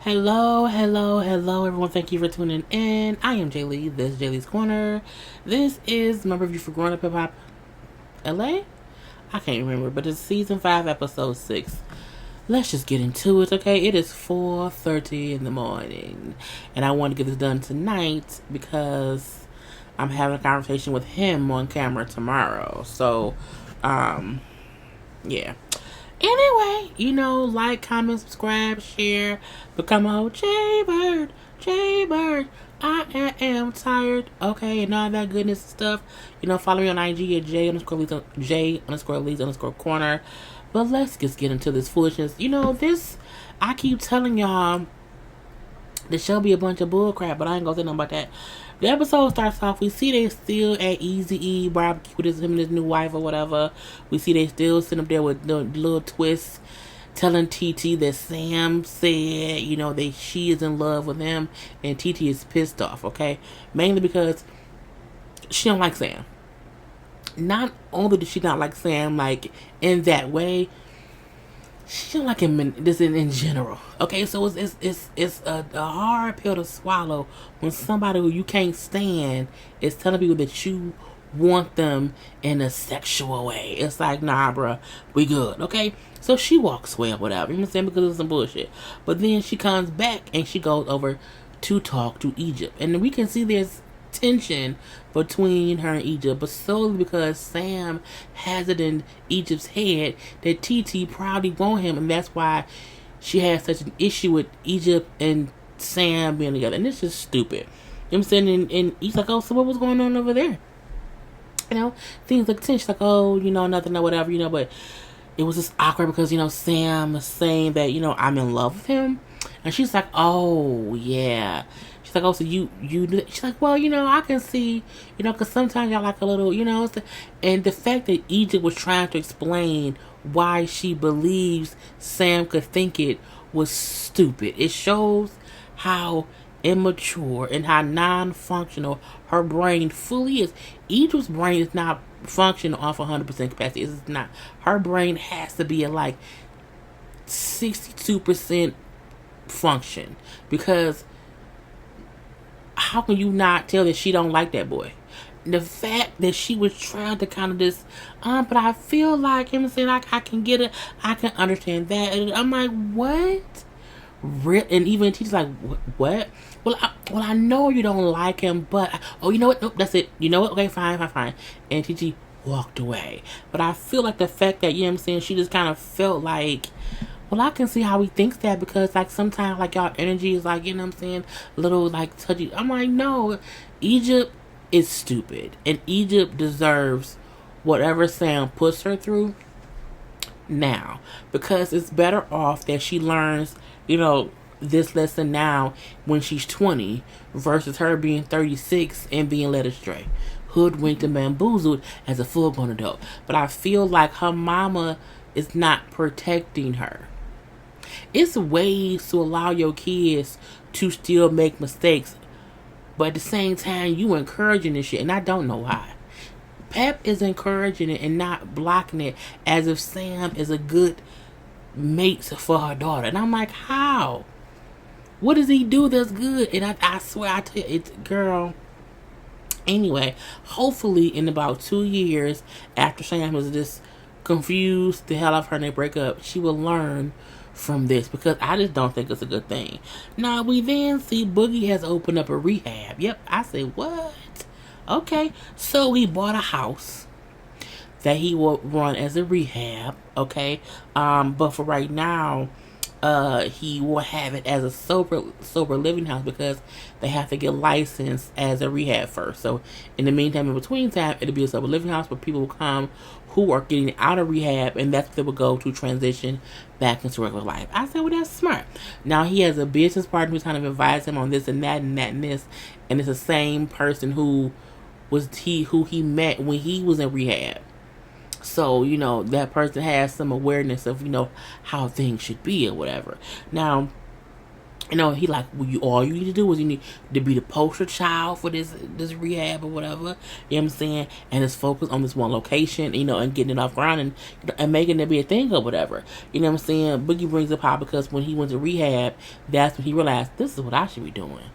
Hello, everyone. Thank you for tuning in. I am Lee. This is JLeesCorner. This is my review for Growing Up Hip Hop LA? I can't remember, but it's season 5, episode 6. Let's just get into it, okay? It is 4:30 in the morning, and I want to get this done tonight because I'm having a conversation with him on camera tomorrow. So, yeah. Anyway, like, comment, subscribe, share, become a whole JayBird. I am tired, okay, and all that goodness and stuff. Follow me on IG at J_Lees_Corner. But let's just get into this foolishness. I keep telling y'all the show be a bunch of bullcrap, but I ain't gonna say nothing about that. The episode starts off, we see they still at Eazy-E barbecue with him and his new wife or whatever. We see they still sitting up there with the little twists, telling TT that Sam said, she is in love with him, and TT is pissed off, okay? Mainly because she don't like Sam. Not only does she not like Sam, like, in that way, she don't like him in general. Okay, so it's a hard pill to swallow when somebody who you can't stand is telling people that you want them in a sexual way. It's like, nah, bruh, we good. Okay, so she walks away or whatever. You know what I'm saying? Because of some bullshit. But then she comes back and she goes over to talk to Egypt, and we can see there's tension between her and Egypt, but solely because Sam has it in Egypt's head that TT probably want him, and that's why she has such an issue with Egypt and Sam being together. And it's just stupid. You know what I'm saying? And he's like, oh, so what was going on over there? Things like tension, like, oh, nothing or whatever, but it was just awkward because, Sam was saying that, I'm in love with him. And she's like, oh, yeah. She's like, oh, so you do that? She's like, well, I can see, because sometimes y'all like a little, and the fact that Egypt was trying to explain why she believes Sam could think it was stupid. It shows how immature and how non-functional her brain fully is. Egypt's brain is not functioning off 100% capacity. It's not. Her brain has to be at like 62% function, because how can you not tell that she don't like that boy? The fact that she was trying to kind of just, but I feel like, I'm saying, I can get it, I can understand that. And I'm like, what? And even teacher's like, what? Well, I know you don't like him, but you know what? Nope, that's it. You know what? Okay, fine. And TT walked away. But I feel like the fact that, I'm saying, she just kind of felt like, well, I can see how he thinks that, because like sometimes like y'all energy is like, I'm saying, little like touchy. I'm like, no, Egypt is stupid, and Egypt deserves whatever Sam puts her through now, because it's better off that she learns, this lesson now when she's 20 versus her being 36 and being led astray, hoodwinked and bamboozled as a full-grown adult. But I feel like her mama is not protecting her. It's ways to allow your kids to still make mistakes, but at the same time, you encouraging this shit, and I don't know why. Pep is encouraging it and not blocking it as if Sam is a good mate for her daughter. And I'm like, how? What does he do that's good? And I swear, I tell you, it's, girl. Anyway, hopefully in about 2 years after Sam was just confused the hell out of her and they break up, she will learn from this, because I just don't think it's a good thing. Now, we then see Boogie has opened up a rehab. Yep, I said, what? Okay, so he bought a house that he will run as a rehab, okay? But for right now, he will have it as a sober living house, because they have to get licensed as a rehab first. So in the meantime, in between time, it'll be a sober living house where people will come who are getting out of rehab, and that's where they will go to transition back into regular life. I said, well, that's smart. Now he has a business partner who's kind of advised him on this and that and that and this, and it's the same person who he met when he was in rehab. So, that person has some awareness of, how things should be or whatever. Now, You know, he like, well, all you need to do is you need to be the poster child for this rehab or whatever. You know what I'm saying? And just focus on this one location, you know, and getting it off ground and making it be a thing or whatever. You know what I'm saying? Boogie brings up how because when he went to rehab, that's when he realized this is what I should be doing.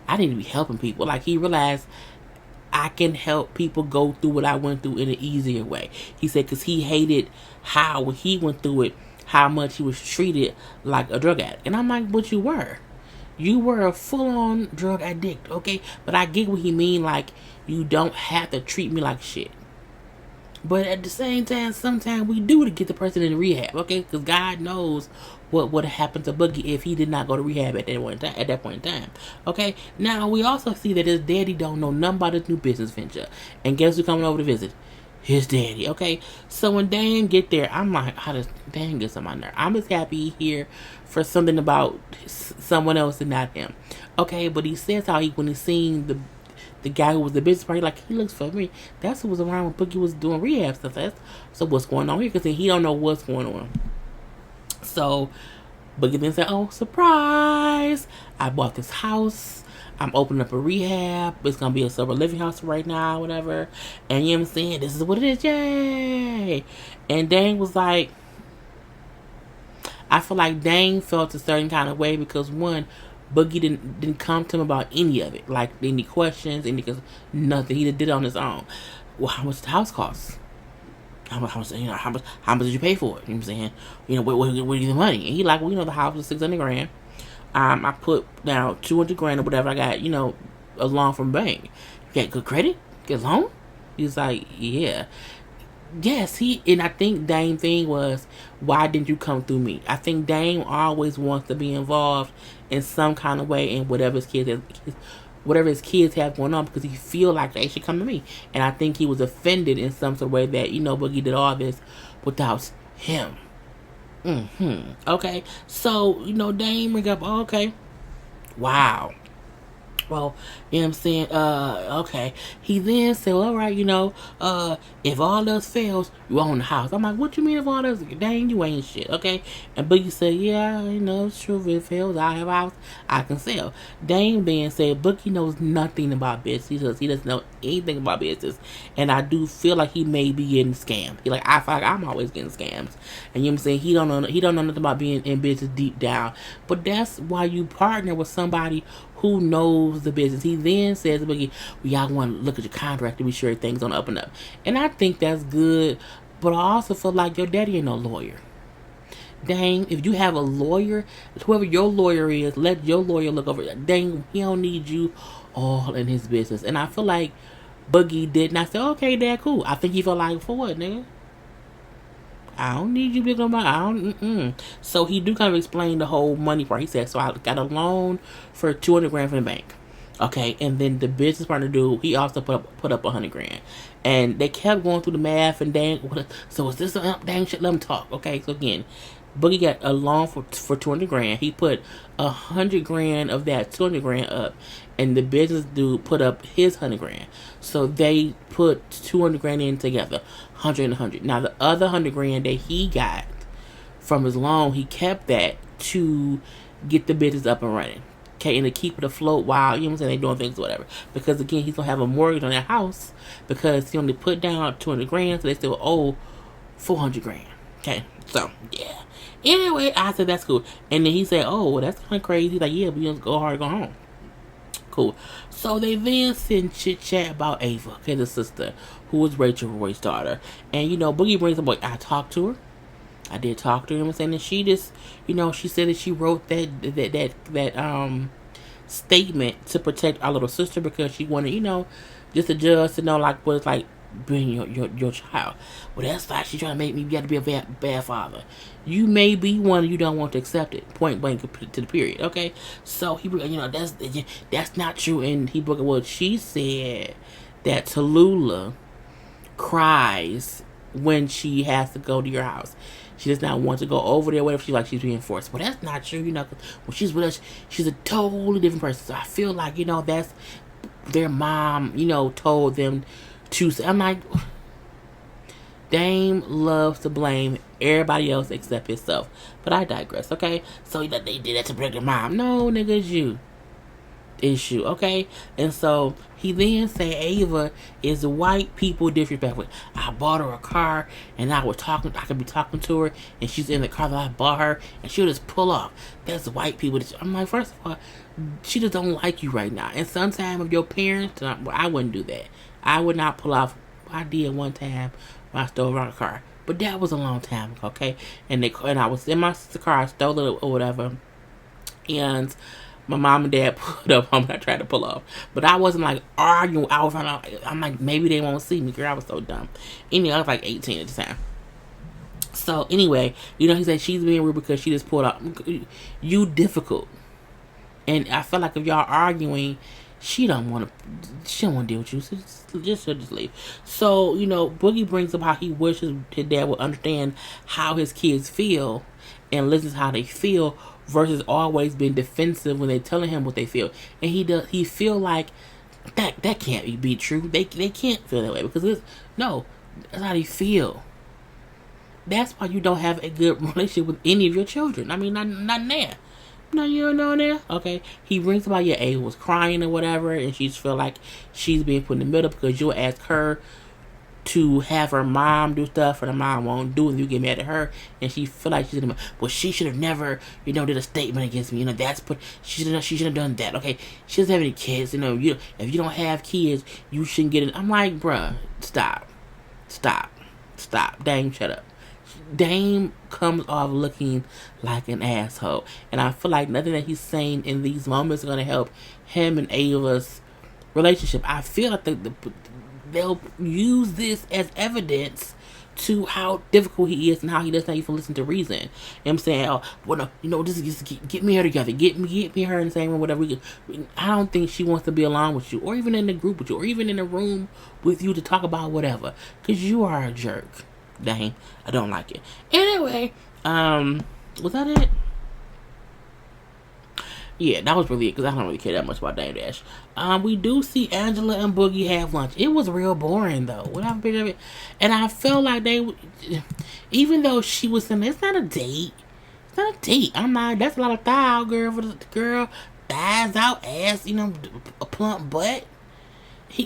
I need to be helping people. Like he realized I can help people go through what I went through in an easier way. He said because he hated how when he went through it, how much he was treated like a drug addict. And I'm like, but you were. You were a full-on drug addict, okay? But I get what he mean, like, you don't have to treat me like shit. But at the same time, sometimes we do to get the person in rehab, okay? Because God knows what would have happened to Boogie if he did not go to rehab at that point in time, okay? Now, we also see that his daddy don't know nothing about his new business venture. And guess who's coming over to visit? His daddy, okay? So when Dan get there, I'm like, how does Dan get on my nerve? I'm just happy here for something about someone else and not him, okay? But he says how when he seen the guy who was the business partner, like, he looks for me. That's who was around when Boogie was doing rehab stuff. So what's going on here? Because he don't know what's going on. So Boogie then said, oh, surprise! I bought this house. I'm opening up a rehab. It's going to be a sober living house right now, whatever. And you know what I'm saying? This is what it is. Yay! And Dang was like, I feel like Dang felt a certain kind of way because one, Boogie didn't come to him about any of it. Like any questions, nothing. He did it on his own. Well, how much the house costs? How much did you pay for it? You know what I'm saying? You know, where do you get the money? And he like, well, you know, the house was $600,000. I put down $200,000 or whatever I got, you know, a loan from bank. You got good credit? Get a loan? He's like, yeah. Yes, and I think Dame's thing was, why didn't you come through me? I think Dame always wants to be involved in some kind of way in whatever his kids have going on because he feel like they should come to me. And I think he was offended in some sort of way that, you know, Boogie did all this without him. Okay. So, you know, Dame bring up, oh, okay. Wow. Well, you know what I'm saying? Okay. He then said, well, all right, you know, if all else fails, you own the house. I'm like, what you mean if all else? Dang, you ain't shit, okay? And Boogie said, yeah, you know, it's true. If it fails, I have a house I can sell. Dame then said, Boogie knows nothing about business. He doesn't know anything about business. And I do feel like he may be getting scammed. I feel like I'm always getting scammed. And you know what I'm saying? He don't know nothing about being in business deep down. But that's why you partner with somebody who knows the business. He then says, Boogie, well, y'all want to look at your contract to be sure things on up and up. And I think that's good, but I also feel like your daddy ain't no lawyer. Dang, if you have a lawyer, whoever your lawyer is, let your lawyer look over it. Dang, he don't need you all in his business. And I feel like Boogie did not say, okay, Dad, cool. I think he felt like, for what, nigga? I don't need you big on my. So he do kind of explain the whole money part. He said, so I got a loan for $200,000 from the bank. Okay, and then the business partner dude, he also put up $100,000, and they kept going through the math and dang. So is this a dang shit? Let him talk. Okay, so again, Boogie got a loan for $200,000. He put $100,000 of that $200,000 up, and the business dude put up his $100,000. So they put $200,000 in together, 100 and 100. Now the other $100,000 that he got from his loan, he kept that to get the business up and running. Okay, and to keep it afloat while, you know what I'm saying, they doing things or whatever. Because again, he's gonna have a mortgage on that house because he only put down $200,000, so they still owe $400,000. Okay, so yeah. Anyway, I said that's cool, and then he said, "Oh, well, that's kind of crazy." He's like, "Yeah, we just go hard, go home." Cool. So they then send chit chat about Ava, okay, the sister who was Rachel Roy's daughter, and you know, Boogie brings up, like, I talked to her. I did talk to him and saying that she just, you know, she said that she wrote that statement to protect our little sister because she wanted, you know, just the judge to know like what it's like being your child. Well, that's like she's trying to make me got to be a bad father. You may be one, you don't want to accept it. Point blank to the period. Okay, so he, you know, that's not true. And he broke it. Well, she said that Tallulah cries when she has to go to your house. She does not want to go over there, whatever. She's being forced. Well, that's not true, you know. When she's with us, she's a totally different person. So I feel like, you know, that's their mom, you know, told them to. I'm like, Dame loves to blame everybody else except himself. But I digress, okay? So they did that to break your mom. No, nigga, it's you. Issue, okay? And so he then say Ava is white people disrespectful. I bought her a car and I could be talking to her and she's in the car that I bought her and she'll just pull off. That's white people. I'm like, first of all, she just don't like you right now. And sometimes if your parents, I wouldn't do that. I would not pull off. I did one time when I stole around a car, but that was a long time ago, okay? And I was in my sister's car, I stole it or whatever, and my mom and dad put up on me. I tried to pull off. But I wasn't like arguing. I'm like, maybe they won't see me. Girl, I was so dumb. Anyway, I was like 18 at the time. So anyway, he said she's being rude because she just pulled off. You difficult. And I feel like if y'all arguing, she don't want to deal with you. So just leave. So, Boogie brings up how he wishes his dad would understand how his kids feel and listen to how they feel versus always being defensive when they're telling him what they feel. And he feel like that can't be true. They can't feel that way because that's how they feel. That's why you don't have a good relationship with any of your children. I mean, not there. No, you don't know there? Okay. He brings about your A was crying or whatever, and she feel like she's being put in the middle because you'll ask her to have her mom do stuff and her mom won't do it and you get mad at her and she feel like she's gonna, well, she should have never, did a statement against me. She should have done that. Okay. She doesn't have any kids. If you don't have kids, you shouldn't get it. I'm like, bruh, stop. Dame, shut up. Dame comes off looking like an asshole. And I feel like nothing that he's saying in these moments is going to help him and Ava's relationship. I feel like they'll use this as evidence to how difficult he is and how he doesn't even listen to reason. And I'm saying, just get me her together. Get me her in the same room, whatever. I don't think she wants to be alone with you or even in the group with you or even in the room with you to talk about whatever. Because you are a jerk. Dang, I don't like it. Anyway, was that it? Yeah, that was really it because I don't really care that much about Dame Dash. We do see Angela and Boogie have lunch. It was real boring though. What happened to it? And I felt like even though she was saying it's not a date. It's not a date. I'm not. That's a lot of thigh out, girl. For the girl, thighs out, ass. A plump butt.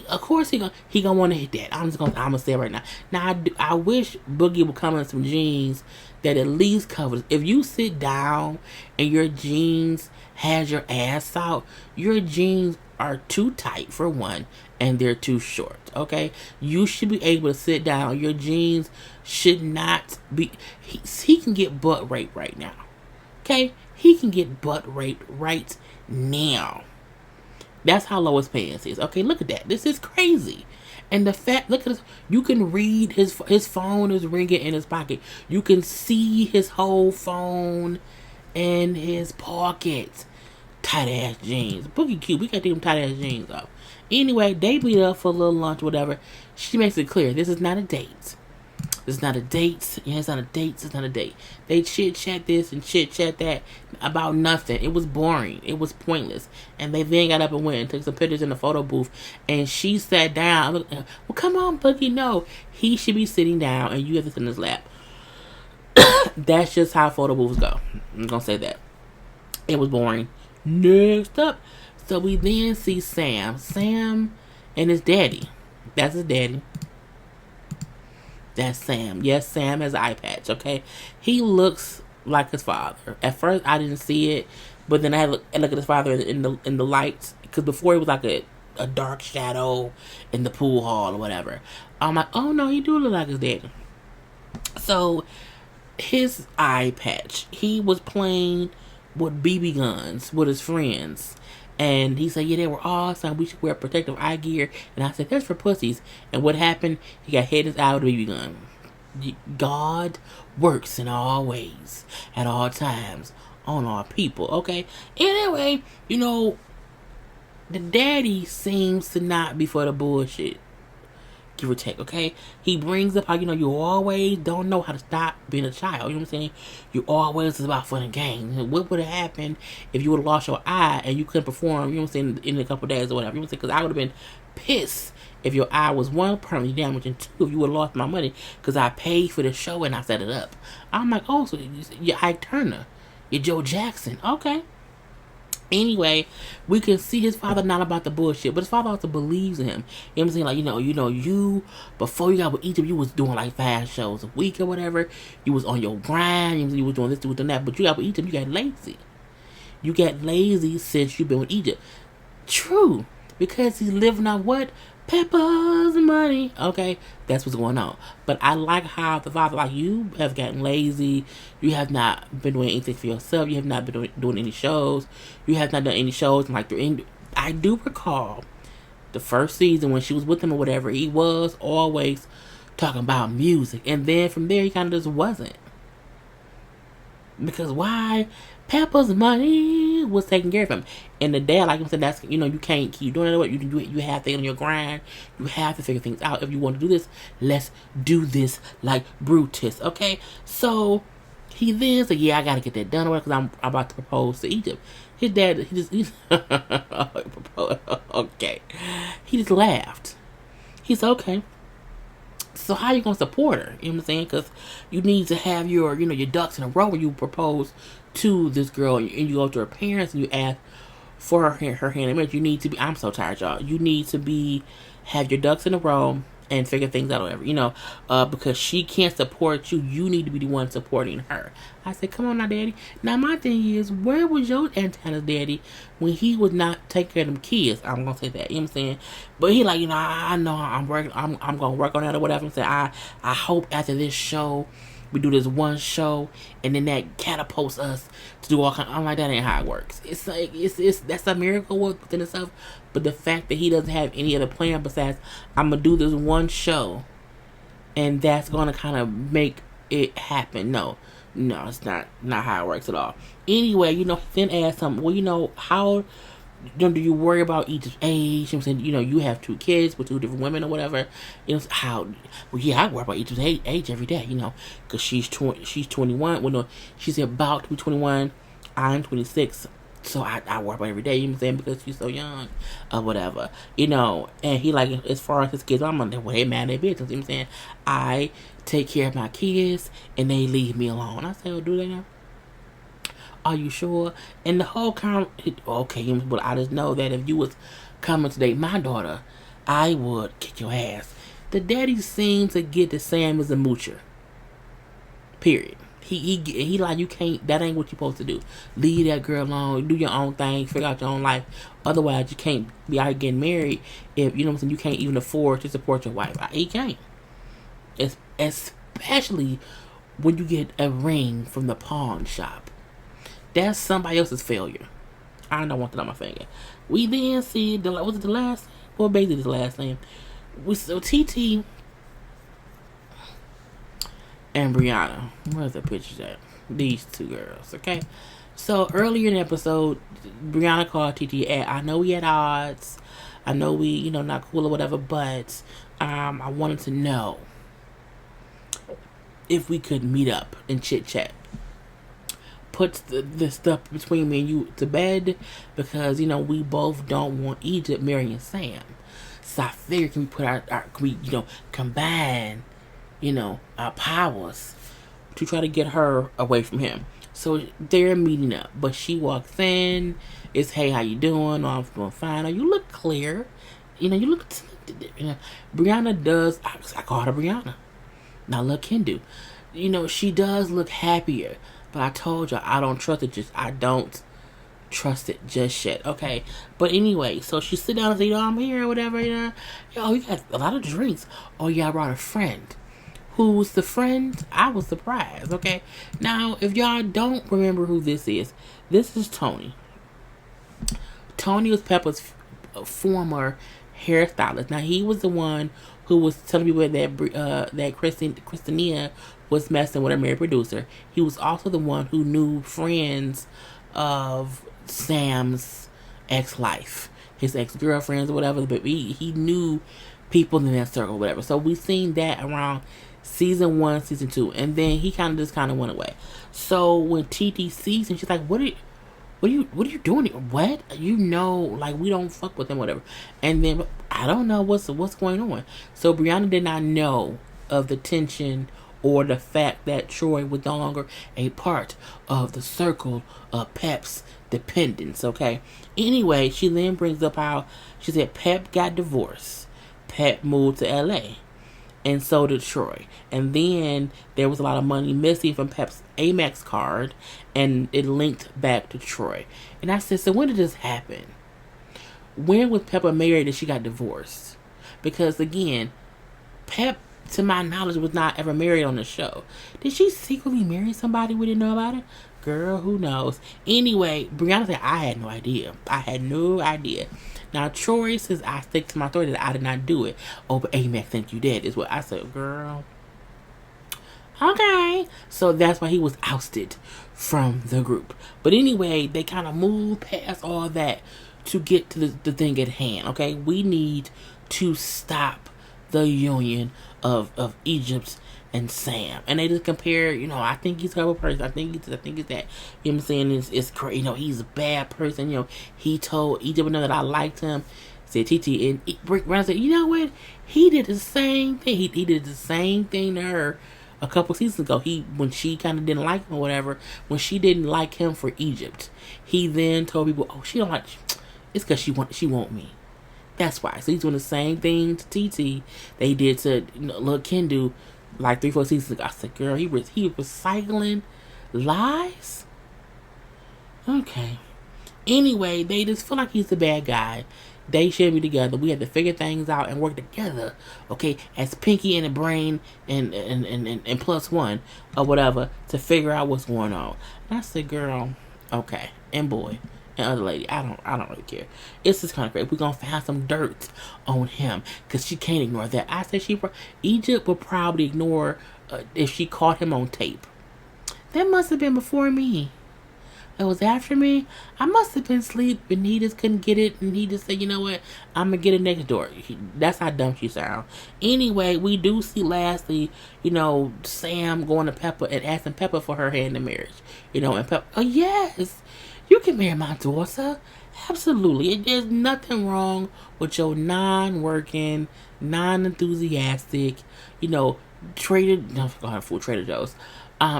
Of course he gonna want to hit that. I'm gonna say it right now. Now I wish Boogie would come in some jeans that at least covers. If you sit down and your jeans has your ass out, your jeans are too tight for one, and they're too short. Okay, you should be able to sit down. Your jeans should not be. He can get butt rape right now. Okay, he can get butt rape right now. That's how low his pants is. Okay, look at that. This is crazy. And the fact, look at this. You can read his phone is ringing in his pocket. You can see his whole phone in his pocket. Tight ass jeans. Boogie cute. We gotta take them tight ass jeans off. Anyway, they meet up for a little lunch, whatever. She makes it clear this is not a date. It's not a date. Yeah, it's not a date. It's not a date. They chit chat this and chit chat that about nothing. It was boring. It was pointless. And they then got up and went and took some pictures in the photo booth. And she sat down. Well, come on, Boogie. No, he should be sitting down and you have to sit in his lap. That's just how photo booths go. I'm gonna say that. It was boring. Next up, so we then see Sam. Sam and his daddy. That's his daddy. That's Sam. Yes, Sam has an eye patch, okay? He looks like his father. At first, I didn't see it, but then I look at his father in the lights, because before he was like a dark shadow in the pool hall or whatever. I'm like, oh no, he do look like his daddy. So, his eye patch, he was playing with BB guns with his friends. And he said, yeah, they were awesome. We should wear protective eye gear. And I said, that's for pussies. And what happened? He got hit in his eye with a BB gun. God works in all ways, at all times, on all people. Okay? Anyway, the daddy seems to not be for the bullshit. give or take, okay? He brings up how, you always don't know how to stop being a child. You know what I'm saying? You always is about fun and games. What would have happened if you would have lost your eye and you couldn't perform, you know what I'm saying, in a couple of days or whatever? You know what I'm saying? Because I would have been pissed if your eye was, one, permanently damaged, and two, if you would have lost my money because I paid for the show and I set it up. I'm like, oh, so you're Ike Turner. You're Joe Jackson. Okay. Anyway, we can see his father not about the bullshit, but his father also believes in him. You know what I'm saying? Like, you before you got with Egypt, you was doing like 5 shows a week or whatever. You was on your grind. You was doing this, doing that. But you got with Egypt, you got lazy. You got lazy since you've been with Egypt. True, because he's living on what? Pepper's money. Okay, that's what's going on. But I like how the father, like, you have gotten lazy. You have not been doing anything for yourself. You have not been doing any shows. You have not done any shows. Like, I do recall the first season when she was with him or whatever, he was always talking about music. And then from there, he kind of just wasn't. Because why? Pepper's money was taking care of him. And the dad, like I said, that's, you can't keep doing it. You have to get on your grind. You have to figure things out. If you want to do this, let's do this like Brutus. Okay? So he then said, yeah, I got to get that done because I'm about to propose to Egypt. His dad, okay. He just laughed. He said, okay. So how you gonna support her? You know what I'm saying? Because you need to have your ducks in a row when you propose to this girl, and you go to her parents and you ask for her hand in marriage. You need to be. I'm so tired, y'all. You need to have your ducks in a row and figure things out, or whatever. Because she can't support you. You need to be the one supporting her. I said, come on now, daddy. Now my thing is, where was your antennas, daddy, when he was not taking care of them kids? I'm gonna say that. You know what I'm saying? But he like, I know I'm working. I'm gonna work on that or whatever. I'm saying, I hope after this show, we do this one show, and then that catapults us to do all kind. I'm like, that ain't how it works. It's like that's a miracle within itself. But the fact that he doesn't have any other plan besides, I'm gonna do this one show, and that's gonna kind of make it happen. No, it's not how it works at all. Anyway, then ask him, well, how do you worry about each age? I'm saying, you have 2 kids with 2 different women or whatever. How? Well, yeah, I worry about each age every day. Because she's 21. Well, no, she's about to be 21. I'm 26. So I worry about every day. You know what I'm saying? Because she's so young or whatever. And he like, as far as his kids, I'm like, well, they mad at their business. You know what I'm saying? I take care of my kids and they leave me alone. I say, well, do they now? Are you sure? And the whole okay, but I just know that if you was coming to date my daughter, I would kick your ass. The daddy seems to get the same as a moocher. Period. He like, you can't, that ain't what you're supposed to do. Leave that girl alone, do your own thing, figure out your own life. Otherwise, you can't be out getting married if, you know what I'm saying, you can't even afford to support your wife. He can't. Especially when you get a ring from the pawn shop. That's somebody else's failure. I don't want that on my finger. We then see was it the last name? Well, basically the last name. So TT and Brianna. Where's the pictures at? These 2 girls, okay? So earlier in the episode, Brianna called TT at, I know we had odds. I know we, not cool or whatever, but I wanted to know if we could meet up and chit chat. Put the stuff between me and you to bed because we both don't want Egypt marrying Sam. So I figured, can we put combine our powers to try to get her away from him. So they're meeting up, but she walks in. It's, hey, how you doing? Oh, I'm doing fine. Oh, you look clear. You look. Brianna does. I call her Brianna. Now look, Hindu. She does look happier. But I told you, I don't trust it. I don't trust it just yet. Okay. But anyway, so she sit down and say, I'm here or whatever. Yo, you got a lot of drinks. Oh, yeah, I brought a friend. Who's the friend? I was surprised. Okay. Now, if y'all don't remember who this is Tony. Tony was Pepper's former hairstylist. Now, he was the one who was telling people that Christina was messing with a married producer. He was also the one who knew friends of Sam's ex-wife, his ex-girlfriends or whatever. But he knew people in that circle, whatever. So we seen that around season 1, season 2, and then he kind of went away. So when TT sees him, she's like, "What are you doing here? What? Like we don't fuck with him, whatever." And then I don't know what's going on. So Brianna did not know of the tension or the fact that Troy was no longer a part of the circle of Pep's dependents. Okay. Anyway, she then brings up how she said Pep got divorced. Pep moved to LA. And so did Troy. And then there was a lot of money missing from Pep's Amex card, and it linked back to Troy. And I said, so when did this happen? When was Peppa married and she got divorced? Because again, Pep, to my knowledge, was not ever married on the show. Did she secretly marry somebody we didn't know about it? Girl, who knows? Anyway, Brianna said, I had no idea. I had no idea. Now, Troy says, I stick to my authority that I did not do it. Oh, but Amex think you did, is what I said, girl. Okay. So that's why he was ousted from the group. But anyway, they kind of moved past all that to get to the thing at hand, okay? We need to stop the union of Egypt and Sam. And they just compare, I think he's a horrible person. I think he's that. You know what I'm saying? It's crazy. He's a bad person. He told Egypt that I liked him. Said TT, and Rick Brown said, you know what? He did the same thing. He did the same thing to her a couple seasons ago. When she kind of didn't like him or whatever, when she didn't like him for Egypt, he then told people, oh, she don't like, it's because she want me. That's why. So he's doing the same thing to TT they did to little Kendu like 3-4 seasons ago. I said, girl, he was recycling lies. Okay. Anyway, they just feel like he's the bad guy. They should be together. We have to figure things out and work together, okay, as Pinky and the Brain and plus one or whatever to figure out what's going on. And I said, girl, okay, and boy, and other lady, I don't really care. It's just kind of great. We're gonna find some dirt on him because she can't ignore that. I said Egypt would probably ignore if she caught him on tape. That must have been before me. It was after me. I must have been asleep and he just couldn't get it, and he just said, you know what, I'm gonna get it next door. That's how dumb she sounds. Anyway, we do see lastly, Sam going to Peppa and asking Peppa for her hand in marriage. And Peppa, oh yes, you can marry my daughter. Absolutely. There's nothing wrong with your non-working, non-enthusiastic, Trader Joe's.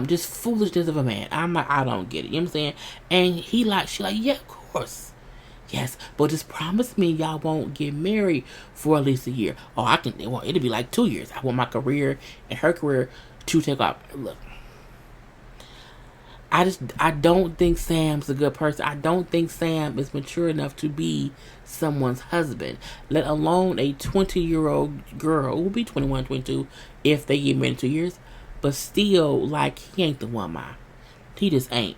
Just foolishness of a man. I don't get it. You know what I'm saying? And she like, yeah, of course. Yes, but just promise me y'all won't get married for at least a year. Oh, it'll be like 2 years. I want my career and her career to take off. Look, I don't think Sam's a good person. I don't think Sam is mature enough to be someone's husband, let alone a 20-year-old girl who will be 21, 22 if they get married in 2 years. But still, he ain't the one, ma. He just ain't.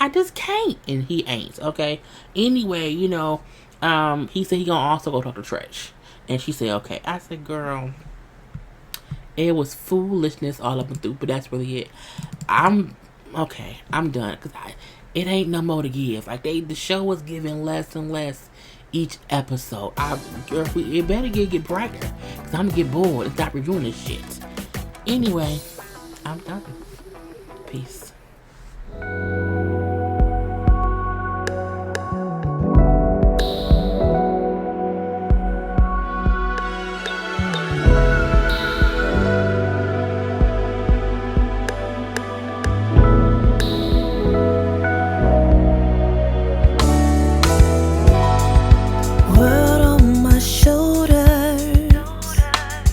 I just can't, and he ain't, okay? Anyway, he said he gonna also go talk to Trish. And she said, okay. I said, girl, it was foolishness all up and through, but that's really it. I'm done, because it ain't no more to give. The show was giving less and less each episode. It better get brighter, because I'm gonna get bored and stop reviewing this shit. Anyway, I'm done. Peace.